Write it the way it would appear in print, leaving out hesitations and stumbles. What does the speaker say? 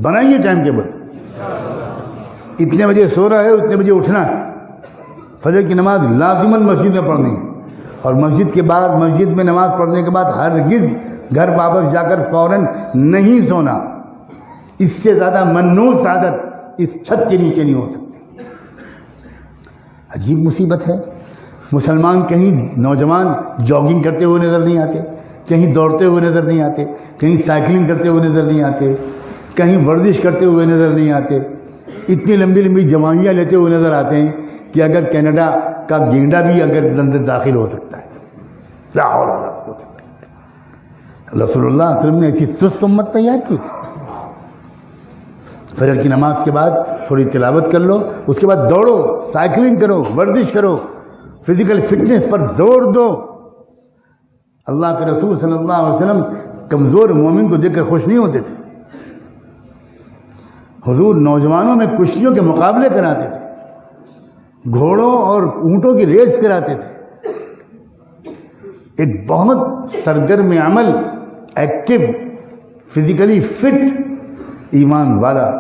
بنائیے time table, اتنے بجے سو رہا ہے اتنے بجے اٹھنا ہے، فجر کی نماز لازماً مسجد میں پڑھنی ہے، اور مسجد میں نماز پڑھنے کے بعد ہرگز گھر واپس جا کر فوراً نہیں سونا، اس سے زیادہ منحوس عادت اس چھت کے نیچے نہیں ہو سکتی۔ عجیب مصیبت ہے، مسلمان کہیں نوجوان جاگنگ کرتے ہوئے نظر نہیں آتے، کہیں دوڑتے ہوئے نظر نہیں آتے، کہیں سائیکلنگ کرتے ہوئے نظر نہیں آتے، کہیں ورزش کرتے ہوئے نظر نہیں آتے، اتنی لمبی لمبی جوانیاں لیتے ہوئے نظر آتے ہیں کہ اگر کینیڈا کا گینڈا بھی اگر اندر داخل ہو سکتا ہے۔ لا حول ولا قوت الا باللہ۔ رسول اللہ صلی اللہ علیہ وسلم نے ایسی سست امت تیار کی تھی۔ فجر کی نماز کے بعد تھوڑی تلاوت کر لو، اس کے بعد دوڑو، سائیکلنگ کرو، ورزش کرو، فزیکل فٹنس پر زور دو۔ اللہ کے رسول صلی اللہ علیہ وسلم کمزور مومن کو دیکھ کر خوش نہیں ہوتے تھے، حضور نوجوانوں میں کشتیوں کے مقابلے کراتے تھے، گھوڑوں اور اونٹوں کی ریس کراتے تھے۔ ایک بہت سرگرم عمل، ایکٹیو، فزیکلی فٹ ایمان والا